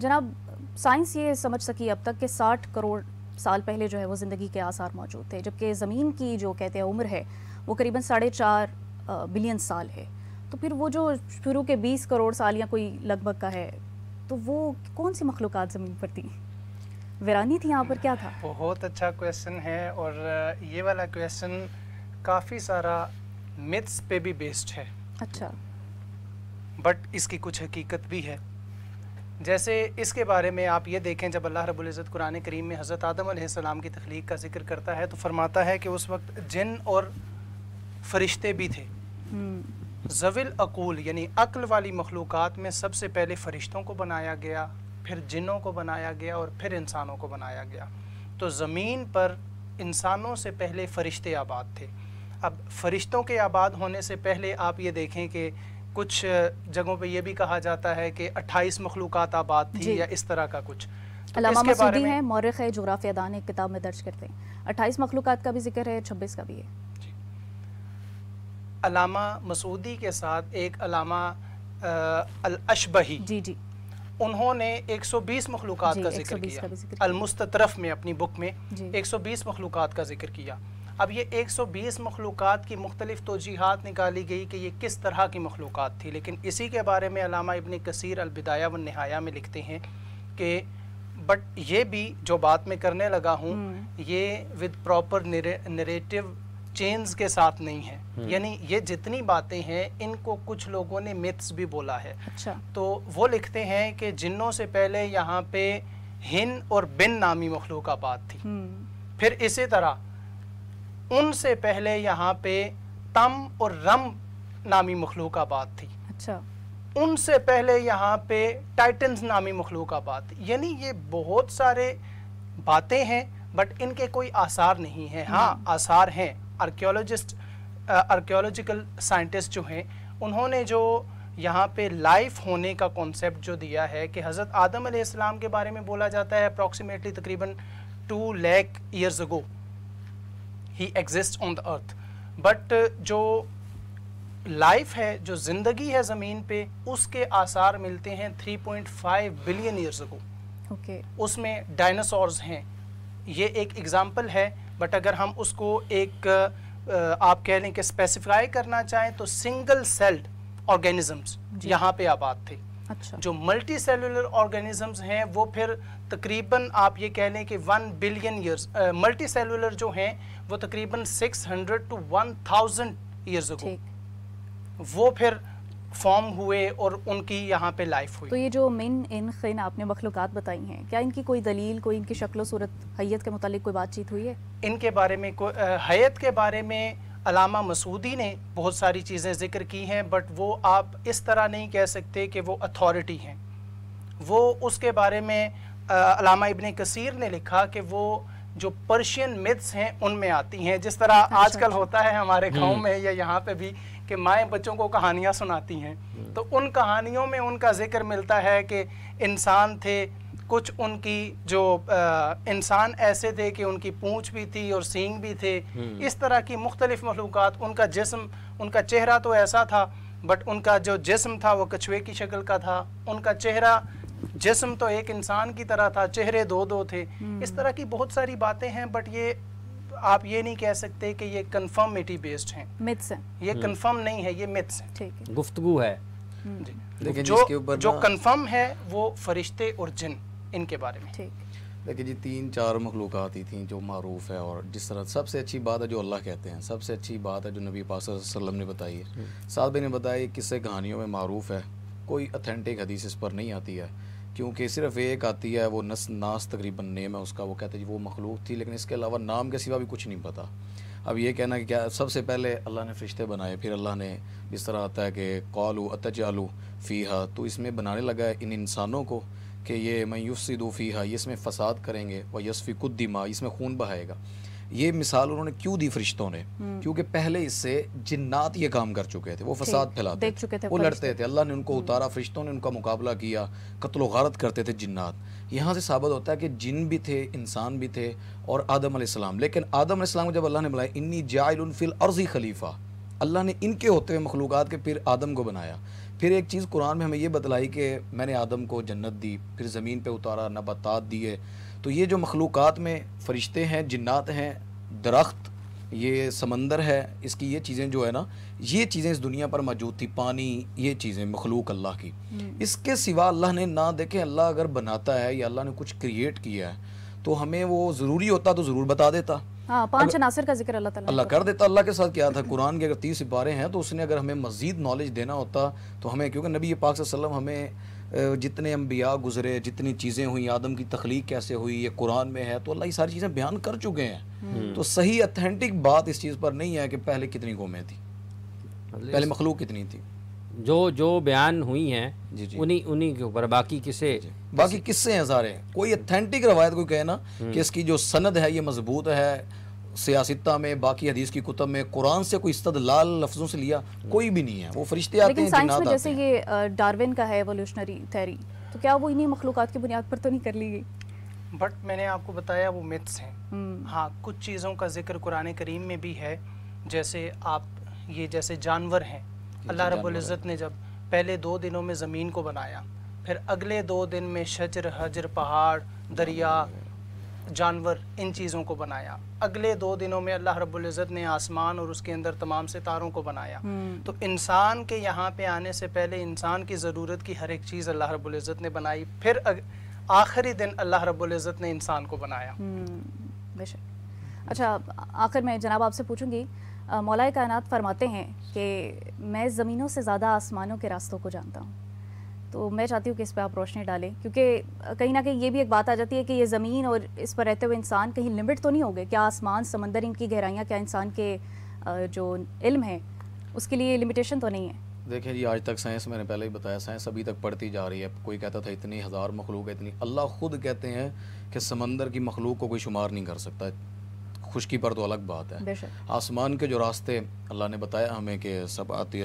جناب سائنس یہ سمجھ سکی اب تک کہ 60 کروڑ سال پہلے جو ہے وہ زندگی کے آثار موجود تھے، جبکہ زمین کی جو کہتے ہیں عمر ہے وہ قریباً 4.5 بلین سال ہے. تو پھر وہ جو شروع کے 20 کروڑ سال یا کوئی لگ بھگ کا ہے، تو وہ کون سی مخلوقات زمین پر تھیں؟ ویرانی تھی یہاں پر، کیا تھا؟ بہت اچھا کویسچن ہے، اور یہ والا کویسچن کافی سارا متس پہ بھی بیسڈ ہے. اچھا. بٹ اس کی کچھ حقیقت بھی ہے. جیسے اس کے بارے میں آپ یہ دیکھیں، جب اللہ رب العزت قرآن کریم میں حضرت آدم علیہ السلام کی تخلیق کا ذکر کرتا ہے تو فرماتا ہے کہ اس وقت جن اور فرشتے بھی تھے. ذوی العقول یعنی عقل والی مخلوقات میں سب سے پہلے فرشتوں کو بنایا گیا، پھر جنوں کو بنایا گیا اور پھر انسانوں کو بنایا گیا. تو زمین پر انسانوں سے پہلے فرشتے آباد تھے. اب فرشتوں کے آباد ہونے سے پہلے آپ یہ دیکھیں کہ کچھ جگہوں پہ یہ بھی کہا جاتا ہے کہ 28 مخلوقات آباد تھی یا اس طرح کا کچھ. علامہ مسعودی ہیں، مورخ جغرافیہ دان، ایک کتاب میں درج کرتے ہیں 28 مخلوقات کا بھی ذکر ہے، 26 کا بھی ہے. علامہ مسعودی کے ساتھ ایک علامہ الاشبہی، انہوں نے 120 مخلوقات کا ذکر کیا المستطرف میں، اپنی بک میں 120 مخلوقات کا ذکر کیا. اب یہ 120 مخلوقات کی مختلف توجیحات نکالی گئی کہ یہ کس طرح کی مخلوقات تھی، لیکن اسی کے بارے میں علامہ ابن کثیر البدایہ والنہایہ میں لکھتے ہیں کہ بٹ یہ بھی جو بات میں کرنے لگا ہوں یہ ود پراپر نریٹو چینز کے ساتھ نہیں ہے. یعنی یہ جتنی باتیں ہیں ان کو کچھ لوگوں نے میتھس بھی بولا ہے. تو وہ لکھتے ہیں کہ جنوں سے پہلے یہاں پہ ہن اور بن نامی مخلوق آباد تھی. پھر اسی طرح ان سے پہلے یہاں پہ تم اور رم نامی مخلوق آباد تھی. ان سے پہلے یہاں پہ ٹائٹنز نامی مخلوق آباد تھی. یعنی یہ بہت سارے باتیں ہیں بٹ ان کے کوئی آثار نہیں ہیں. ہاں آثار ہیں. آرکیولوجیکل سائنٹسٹ جو ہیں انہوں نے جو یہاں پہ لائف ہونے کا کانسیپٹ جو دیا ہے کہ حضرت آدم علیہ السلام کے بارے میں بولا جاتا ہے اپروکسیمیٹلی تقریباً 2 lakh years ago he exist on the earth. But جو لائف ہے، جو زندگی ہے زمین پہ، اس کے آثار ملتے ہیں 3.5 بلین ایئرز اگو. اس میں ڈائناسورز ہیں. یہ ایک ایگزامپل ہے بٹ اگر ہم اس کو ایک آپ کہہ لیں کہ اسپیسیفائی کرنا چاہیں تو سنگل سیلڈ آرگینزمز یہاں پہ آباد تھے. جو ملٹی سیلولر آرگینزمز ہیں وہ پھر تقریباً آپ یہ کہہ لیں کہ 1 بلین ایئرز، ملٹی سیلولر جو ہیں وہ تقریباً 600 to 1000 ایئرز اگو وہ پھر فارم ہوئے اور ان کی یہاں پہ لائف ہوئی. تو یہ جو من ان خن آپ نے مخلوقات بتائی ہیں، کیا ان کی کوئی دلیل، کوئی ان کی شکل و صورت، حیت کے متعلق کوئی بات چیت ہوئی ہے؟ ان کے بارے میں حیت کے بارے میں علامہ مسعودی نے بہت ساری چیزیں ذکر کی ہیں بٹ وہ آپ اس طرح نہیں کہہ سکتے کہ وہ اتھارٹی ہیں. وہ اس کے بارے میں علامہ ابن کثیر نے لکھا کہ وہ جو پرشین میتھس ہیں ان میں آتی ہیں. جس طرح آج کل ہوتا ہے ہمارے گاؤں میں یا یہاں پہ بھی کہ مائیں بچوں کو کہانیاں سناتی ہیں، تو ان کہانیوں میں ان کا ذکر ملتا ہے کہ انسان تھے، کچھ ان کی جو انسان ایسے تھے کہ ان کی پونچھ بھی تھی اور سینگ بھی تھے. اس طرح کی مختلف مخلوقات. ان کا جسم، ان کا چہرہ تو ایسا تھا بٹ ان کا جو جسم تھا وہ کچھوے کی شکل کا تھا. ان کا چہرہ، جسم تو ایک انسان کی طرح تھا، چہرے 2 تھے. اس طرح کی بہت ساری باتیں ہیں بٹ یہ آپ یہ نہیں کہہ سکتے کہ یہ کنفرمیٹی بیسڈ ہیں، متس ہیں. یہ کنفرم نہیں ہے، یہ متس ہیں. گفتگو ہے. جو کنفرم ہے وہ فرشتے اور جن، ان کے بارے میں. لیکن جی 3-4 مخلوقات ہی تھیں جو معروف ہے، اور جس طرح سب سے اچھی بات ہے جو اللہ کہتے ہیں، سب سے اچھی بات ہے جو نبی پاک صلی اللہ علیہ وسلم نے بتائی ہے. سعد بھائی نے بتایا کس سے کہانیوں میں معروف ہے، کوئی اتھینٹک حدیث اس پر نہیں آتی ہے کیونکہ صرف ایک آتی ہے، وہ ناس تقریباً نیم ہے اس کا، وہ کہتے ہیں وہ مخلوق تھی، لیکن اس کے علاوہ نام کے سوا بھی کچھ نہیں پتا. اب یہ کہنا کہ کیا سب سے پہلے اللہ نے فرشتے بنائے، پھر اللہ نے جس طرح آتا ہے کہ قالوا اتجعل فیہا، تو اس میں بنانے لگا ہے ان انسانوں کو کہ یہ من یفسد فیہا، یہ اس میں فساد کریں گے، ویسفک الدماء، اس میں خون بہائے گا. یہ مثال انہوں نے کیوں دی فرشتوں نے؟ کیونکہ پہلے اس سے جنات یہ کام کر چکے تھے، وہ فساد پھیلاتے تھے، وہ لڑتے تھے. اللہ نے ان کو اتارا، فرشتوں نے ان کا مقابلہ کیا، قتل و غارت کرتے تھے جنات. یہاں سے ثابت ہوتا ہے کہ جن بھی تھے، انسان بھی تھے، اور آدم علیہ السلام. لیکن آدم علیہ السلام کو جب اللہ نے بلایا انی جاعل فی الارض خلیفہ، اللہ نے ان کے ہوتے ہوئے مخلوقات کے پھر آدم کو بنایا. پھر ایک چیز قرآن میں ہمیں یہ بتلائی کہ میں نے آدم کو جنت دی، پھر زمین پہ اتارا، نباتات دیے. تو یہ جو مخلوقات میں فرشتے ہیں، جنات ہیں، درخت، یہ سمندر ہے، اس کی یہ چیزیں جو ہے نا، یہ چیزیں اس دنیا پر موجود تھی، پانی، یہ چیزیں مخلوق اللہ کی. اس کے سوا اللہ نے نہ، دیکھیں اللہ اگر بناتا ہے یا اللہ نے کچھ کریٹ کیا ہے تو ہمیں وہ ضروری ہوتا تو ضرور بتا دیتا. 5 عناصر کا ذکر اللہ کر دیتا. اللہ کے ساتھ کیا تھا، قرآن کے اگر 30 سپارے ہیں تو اس نے اگر ہمیں مزید نالج دینا ہوتا تو ہمیں، کیونکہ نبی پاک صلی اللہ علیہ وسلم ہمیں جتنے انبیاء گزرے، جتنی چیزیں ہوئیں، آدم کی تخلیق کیسے ہوئی، یہ قرآن میں ہے، تو اللہ یہ ساری چیزیں بیان کر چکے ہیں. تو صحیح اتھینٹک بات اس چیز پر نہیں ہے کہ پہلے کتنی قومیں تھیں، پہلے مخلوق کتنی تھی. جو بیان ہوئی ہیں انہی کے اوپر، باقی قصے ہیں سارے. کوئی اتھینٹک روایت کوئی کہے نا کہ اس کی جو سند ہے یہ مضبوط ہے، سیاستہ میں، باقی حدیث کی کتب میں، قرآن سے کوئی استدلال لفظوں سے لیا کوئی بھی نہیں ہے. وہ فرشتے آتے ہیں، لیکن سائنس میں جیسے یہ ڈارون کا ہے ایوولوشنری تھیوری، تو کیا وہ انہی مخلوقات کی بنیاد پر تو نہیں کر لی گئی؟ بٹ میں نے آپ کو بتایا وہ میتھس ہیں. ہاں کچھ چیزوں کا ذکر قرآن کریم میں بھی ہے، جیسے جیسے جانور ہیں. اللہ رب العزت نے جب پہلے 2 دنوں میں زمین کو بنایا، پھر اگلے 2 دن میں شجر، حجر، پہاڑ، دریا، جانور، ان چیزوں کو بنایا. اگلے 2 دنوں میں اللہ رب العزت نے آسمان اور اس کے اندر تمام ستاروں کو بنایا. تو انسان کے یہاں پہ آنے سے پہلے انسان کی ضرورت کی ہر ایک چیز اللہ رب العزت نے بنائی، پھر آخری دن اللہ رب العزت نے انسان کو بنایا. بے شک. اچھا آخر میں جناب آپ سے پوچھوں گی، مولا کائنات فرماتے ہیں کہ میں زمینوں سے زیادہ آسمانوں کے راستوں کو جانتا ہوں. تو میں چاہتی ہوں کہ اس پہ آپ روشنی ڈالیں، کیونکہ کہیں نہ کہیں یہ بھی ایک بات آ جاتی ہے کہ یہ زمین اور اس پر رہتے ہوئے انسان کہیں لمٹ تو نہیں ہو گئے؟ کیا آسمان، سمندر، ان کی گہرائیاں، کیا انسان کے جو علم ہے اس کے لیے لمیٹیشن تو نہیں ہے؟ دیکھیں جی، آج تک سائنس، میں نے پہلے ہی بتایا، سائنس ابھی تک پڑھتی جا رہی ہے. کوئی کہتا تھا اتنی ہزار مخلوق ہے، اتنی. اللہ خود کہتے ہیں کہ سمندر کی مخلوق کو کوئی شمار نہیں کر سکتا. خشکی پر تو الگ بات ہے. آسمان کے جو راستے اللہ نے بتایا ہمیں کہ سبعۃ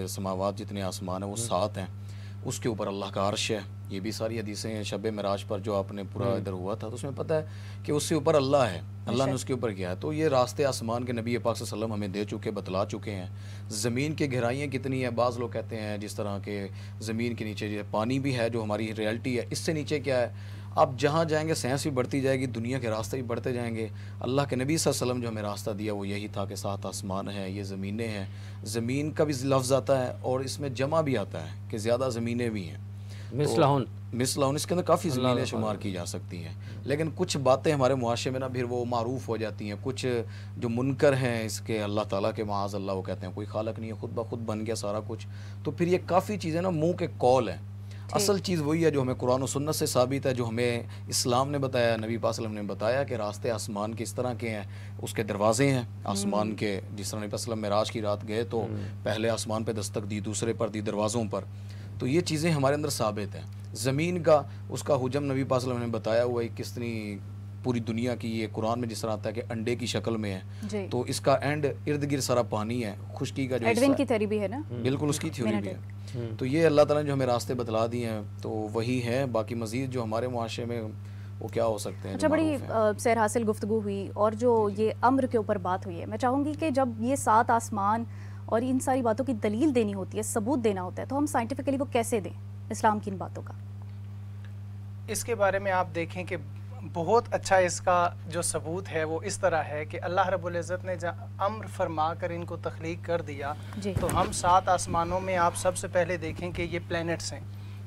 سماوات، جتنے آسمان ہیں وہ 7 ہیں، اس کے اوپر اللہ کا عرش ہے. یہ بھی ساری حدیثیں ہیں. شب معراج پر جو آپ نے پورا ادھر ہوا تھا تو اس میں پتہ ہے کہ اس سے اوپر اللہ ہے، اللہ نے اس کے اوپر کیا ہے. تو یہ راستے آسمان کے نبی پاک صلی اللہ علیہ وسلم ہمیں دے چکے، بتلا چکے ہیں. زمین کی گہرائیاں کتنی ہیں، بعض لوگ کہتے ہیں جس طرح کہ زمین کے نیچے پانی بھی ہے جو ہماری ریئلٹی ہے، اس سے نیچے کیا ہے. آپ جہاں جائیں گے سائنس بھی بڑھتی جائے گی، دنیا کے راستے بھی بڑھتے جائیں گے. اللہ کے نبی صلی اللہ علیہ وسلم جو ہمیں راستہ دیا وہ یہی تھا کہ 7 آسمان ہیں، یہ زمینیں ہیں. زمین کا بھی لفظ آتا ہے اور اس میں جمع بھی آتا ہے کہ زیادہ زمینیں بھی ہیں. مثلہن، اس کے اندر کافی زمینیں شمار کی جا سکتی ہیں. لیکن کچھ باتیں ہمارے معاشرے میں نا پھر وہ معروف ہو جاتی ہیں. کچھ جو منکر ہیں اس کے، اللہ تعالیٰ کے معاذ اللہ، وہ کہتے ہیں کوئی خالق نہیں ہے، خود بخود بن گیا سارا کچھ. تو پھر یہ کافی چیزیں نا منہ کے قول ہیں. اصل چیز وہی ہے جو ہمیں قرآن و سنت سے ثابت ہے، جو ہمیں اسلام نے بتایا، نبی پاک صلی اللہ علیہ وسلم نے بتایا کہ راستے آسمان کے اس طرح کے ہیں، اس کے دروازے ہیں آسمان کے. جس طرح نبی پاک صلی اللہ علیہ وسلم معراج کی رات گئے تو پہلے آسمان پہ دستک دی، دوسرے پر دی، دروازوں پر. تو یہ چیزیں ہمارے اندر ثابت ہیں. زمین کا، اس کا حجم نبی پاک صلی اللہ علیہ وسلم نے بتایا ہوا ہے کس طرح پوری دنیا کی. یہ قرآن میں جس طرح آتا ہے کہ انڈے کی شکل میں ہے، تو اس کا اینڈ ارد گرد سارا پانی ہے. خشکی کا جو ایڈوین کی تھیوری بھی ہے نا، بالکل اس کی تھیوری بھی ہے. تو یہ اللہ تعالیٰ نے جو ہمیں راستے بتلا دیے ہیں تو وہی ہے. باقی مزید جو ہمارے معاشرے میں وہ کیا ہو سکتے ہیں. اچھا، بڑی سیر حاصل گفتگو ہوئی اور جو یہ امر کے اوپر بات ہوئی ہے، میں چاہوں گی کہ جب یہ 7 آسمان اور ان ساری باتوں کی دلیل دینی ہوتی ہے، ثبوت دینا ہوتا ہے، تو ہم سائنٹیفکلی وہ کیسے دیں اسلام کی ان باتوں کا؟ اس کے بارے میں آپ دیکھیں کہ بہت اچھا اس کا جو ثبوت ہے وہ اس طرح ہے کہ اللہ رب العزت نے جب امر فرما کر ان کو تخلیق کر دیا تو ہم 7 آسمانوں میں آپ سب سے پہلے دیکھیں کہ یہ پلینٹس ہیں.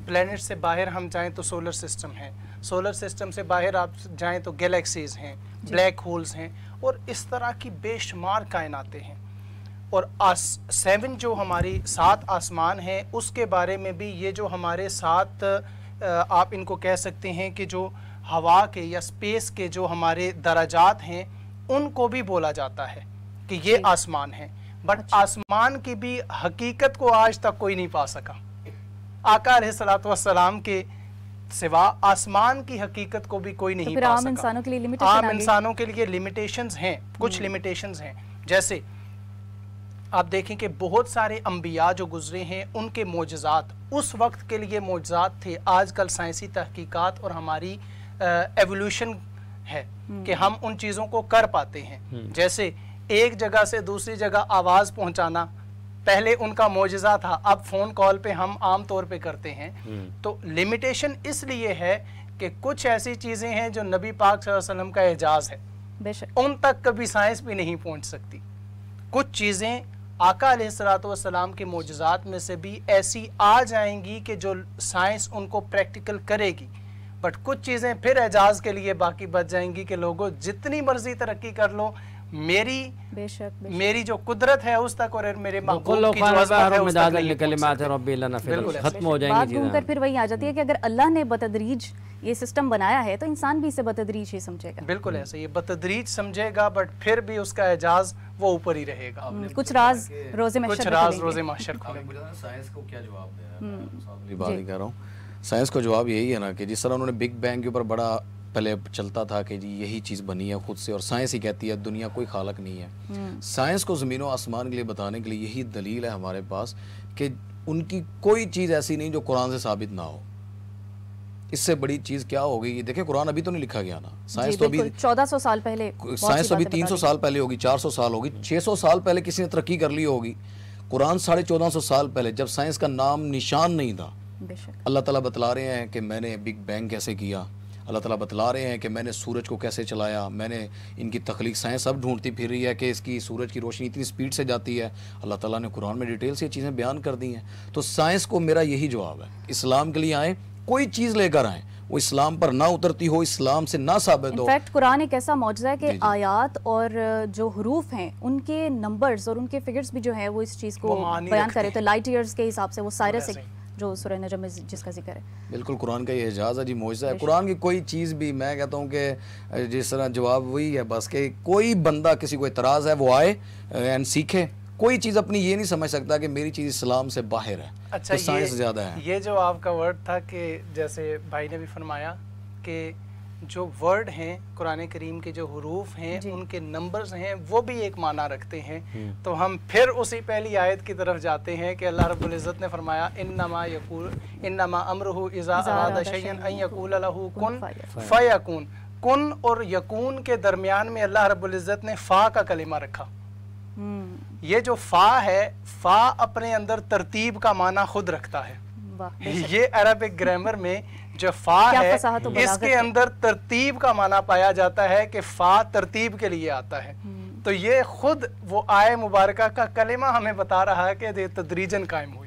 پلینٹ سے باہر ہم جائیں تو سولر سسٹم ہے، سولر سسٹم سے باہر آپ جائیں تو گیلیکسیز ہیں، بلیک ہولز ہیں، اور اس طرح کی بے شمار کائناتیں ہیں. اور 7 جو ہماری 7 آسمان ہیں اس کے بارے میں بھی یہ جو ہمارے 7 آپ ان کو کہہ سکتے ہیں کہ جو ہوا کے یا سپیس کے جو ہمارے درجات ہیں ان کو بھی بولا جاتا ہے کہ یہ آسمان ہیں. بٹ آسمان کی بھی حقیقت کو آج تک کوئی نہیں پا سکا. آقا علیہ الصلوۃ والسلام کے سوا آسمان کی حقیقت کو بھی کوئی نہیں پا سکا. عام انسانوں کے لیے لمیٹیشنز ہیں، کچھ لمیٹیشنز ہیں. جیسے آپ دیکھیں کہ بہت سارے انبیاء جو گزرے ہیں ان کے معجزات اس وقت کے لیے معجزات تھے. آج کل سائنسی تحقیقات اور ہماری ایوولوشن ہے کہ ہم ان چیزوں کو کر پاتے ہیں. جیسے ایک جگہ سے دوسری جگہ آواز پہنچانا پہلے ان کا معجزہ تھا، اب فون کال پہ ہم عام طور پہ کرتے ہیں. تو لمیٹیشن اس لیے ہے کہ کچھ ایسی چیزیں ہیں جو نبی پاک صلی اللہ علیہ وسلم کا اعجاز ہے، ان تک کبھی سائنس بھی نہیں پہنچ سکتی. کچھ چیزیں آقا علیہ السلام کے معجزات میں سے بھی ایسی آ جائیں گی کہ جو سائنس ان کو پریکٹیکل کرے گی، بٹ کچھ چیزیں پھر اعجاز کے لیے باقی بچ جائیں گی کہ لوگوں جتنی مرضی ترقی کر لو، میری جو قدرت ہے اس تک اور میرے محبوب کی جو عظمت ہے اس تک نہیں. ختم ہو جائیں بات گھوم کر پھر وہی آ جاتی ہے کہ اگر اللہ نے بتدریج یہ سسٹم بنایا ہے تو انسان بھی اسے بتدریج ہی سمجھے گا. بالکل ایسے یہ بتدریج سمجھے گا، بٹ پھر بھی اس کا اعجاز وہ اوپر ہی رہے گا. کچھ راز روز محشر کھلیں گے. سائنس کو کیا جواب دے رہا ہوں؟ سائنس کو جواب یہی ہے نا کہ جس طرح انہوں نے بگ بینگ کے اوپر بڑا پہلے چلتا تھا کہ جی یہی چیز بنی ہے خود سے، اور سائنس ہی کہتی ہے دنیا کوئی خالق نہیں ہے. سائنس کو زمین و آسمان کے لیے بتانے کے لیے یہی دلیل ہے ہمارے پاس کہ ان کی کوئی چیز ایسی نہیں جو قرآن سے ثابت نہ ہو. اس سے بڑی چیز کیا ہوگی؟ دیکھیں قرآن ابھی تو نہیں لکھا گیا نا. سائنس تو ابھی 1400 سال پہلے، سائنس تو ابھی 300 سال پہلے ہوگی، 400 سال ہوگی، 600 سال پہلے کسی نے ترقی کر لی ہوگی. قرآن 1450 سال پہلے جب سائنس کا نام نشان نہیں تھا، اللہ تعالیٰ بتلا رہے ہیں کہ میں نے بگ بینگ کیسے کیا، اللہ تعالیٰ بتلا رہے ہیں کہ میں نے سورج کو کیسے چلایا، میں نے ان کی تخلیق. سائنس اب ڈھونڈتی پھر رہی ہے کہ اس کی سورج کی روشنی اتنی سپیڈ سے جاتی ہے. اللہ تعالیٰ نے قرآن میں ڈیٹیل سے یہ چیزیں بیان کر دی ہیں. تو سائنس کو میرا یہی جواب ہے، اسلام کے لیے آئیں، کوئی چیز لے کر آئیں، وہ اسلام پر نہ اترتی ہو، اسلام سے نہ ثابت ہو. انفیکٹ قرآن ایک ایسا معجزہ ہے کہ آیات اور جو حروف ہیں ان کے نمبرز اور ان کے فگرز بھی جو ہیں وہ اس چیز کو بیان کرے. تو لائٹ ایئرز کے حساب سے وہ سائرس جو سورہ نجم میں جس کا ذکر ہے. بالکل قرآن کا یہ اعجاز ہے جی، معجزہ ہے. قرآن کی کوئی چیز بھی میں کہتا ہوں کہ جس طرح جواب وہی ہے بس کہ کوئی بندہ کسی کو اعتراض ہے وہ آئے اینڈ سیکھے. کوئی چیز اپنی یہ نہیں سمجھ سکتا کہ میری چیز اسلام سے باہر ہے. اچھا سائنس زیادہ ہے. یہ جو آپ کا ورڈ تھا کہ جیسے بھائی نے بھی فرمایا کہ جو ورڈ ہیں قرآن کریم کے جو حروف ہیں ان کے نمبرز ہیں وہ بھی ایک معنی رکھتے ہیں. تو ہم پھر اسی پہلی آیت کی طرف جاتے ہیں کہ اللہ رب العزت نے فرمایا انما امرہ اذا اراد شیئا ان یقول لہ کن فیکون. کن اور یکون کے درمیان میں اللہ رب العزت نے فا کا کلمہ رکھا. یہ جو فا ہے، فا اپنے اندر ترتیب کا معنی خود رکھتا ہے. یہ عربک گرامر میں جو فا ہے اس کے اندر ترتیب کا معنی پایا جاتا ہے کہ فا ترتیب کے لیے آتا ہے. تو یہ خود وہ آئے مبارکہ کا کلمہ ہمیں بتا رہا ہے کہ تدریجاً قائم ہوئی.